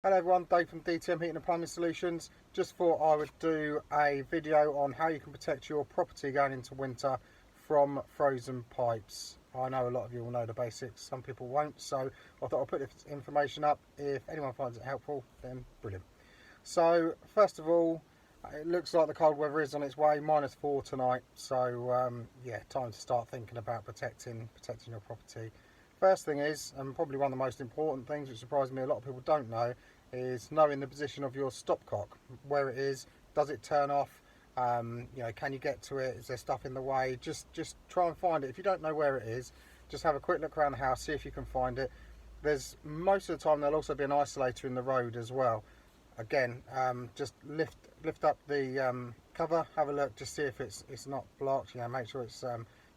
Hello everyone, Dave from DTM Heating and Plumbing Solutions. Just thought I would do a video on how you can protect your property going into winter from frozen pipes. I know a lot of you will know the basics, some people won't, so I thought I'd put this information up. If anyone finds it helpful, then brilliant. So first of all, it looks like the cold weather is on its way, -4 tonight, so yeah, time to start thinking about protecting your property. First thing is, and probably one of the most important things, which surprised me a lot of people don't know, is knowing the position of your stopcock, where it is, does it turn off, you know, can you get to it, is there stuff in the way, just try and find it. If you don't know where it is, just have a quick look around the house, see if you can find it. There's, most of the time there'll also be an isolator in the road as well. Again, just lift up the cover, have a look, just see if it's not blocked, you know, make sure it's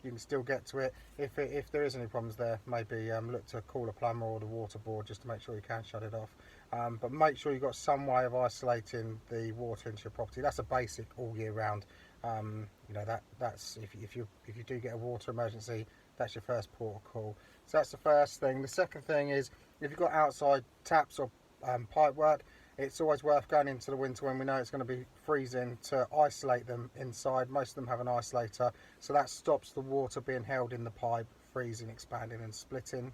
you can still get to it. If there is any problems there, maybe look to call a plumber or the water board just to make sure you can shut it off. But make sure you've got some way of isolating the water into your property. That's a basic all year round. You know, that's if you do get a water emergency, that's your first port of call. So that's the first thing. The second thing is, if you've got outside taps or pipe work, it's always worth going into the winter when we know it's going to be freezing to isolate them inside. Most of them have an isolator, so that stops the water being held in the pipe, freezing, expanding and splitting.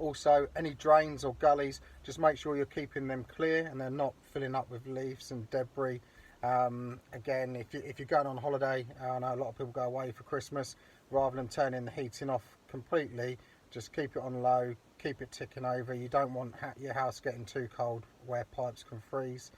Also, any drains or gullies, just make sure you're keeping them clear and they're not filling up with leaves and debris. Again, if you're going on holiday, I know a lot of people go away for Christmas, rather than turning the heating off completely, just keep it on low, keep it ticking over. You don't want your house getting too cold where pipes can freeze.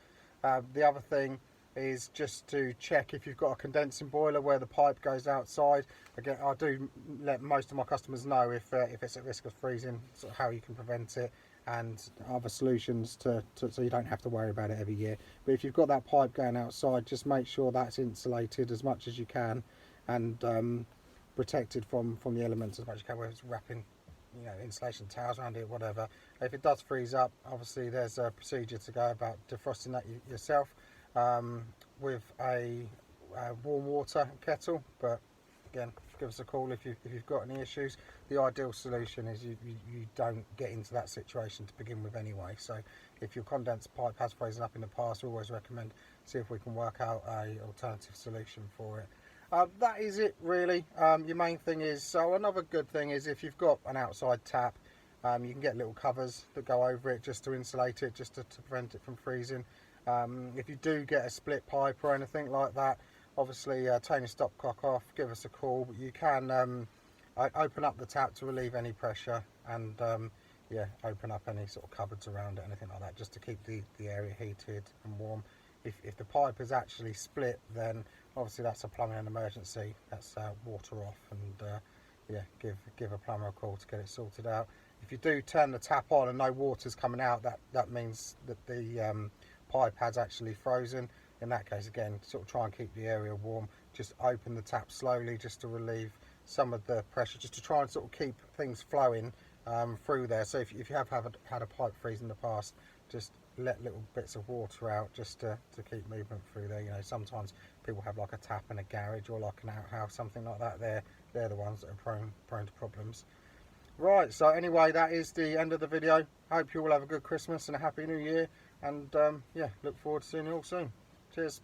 The other thing is just to check if you've got a condensing boiler where the pipe goes outside. Again, I do let most of my customers know if it's at risk of freezing, sort of how you can prevent it, and other solutions so you don't have to worry about it every year. But if you've got that pipe going outside, just make sure that's insulated as much as you can and protected from the elements as much as you can, whether it's wrapping, you know, insulation towels around it, whatever. If it does freeze up, obviously there's a procedure to go about defrosting that yourself with a warm water kettle. But again, give us a call if you've got any issues. The ideal solution is you don't get into that situation to begin with anyway. So if your condensed pipe has frozen up in the past, we always recommend see if we can work out a alternative solution for it. That is it really. Your main thing is, so another good thing is if you've got an outside tap, you can get little covers that go over it just to insulate it, just to prevent it from freezing. If you do get a split pipe or anything like that, obviously turn your stopcock off, give us a call. But you can open up the tap to relieve any pressure, and yeah, open up any sort of cupboards around it, anything like that, just to keep the area heated and warm. If the pipe is actually split, then obviously that's a plumbing emergency. That's water off, and yeah, give a plumber a call to get it sorted out. If you do turn the tap on and no water's coming out, that means that the pipe has actually frozen. In that case, again, sort of try and keep the area warm. Just open the tap slowly, just to relieve some of the pressure, just to try and sort of keep things flowing through there. So if you have had a pipe freeze in the past, just let little bits of water out just to keep movement through there. You know, sometimes people have like a tap in a garage or like an outhouse, something like that. They're the ones that are prone to problems. Right, so anyway, that is the end of the video. Hope you all have a good Christmas and a happy new year, and yeah, look forward to seeing you all soon. Cheers.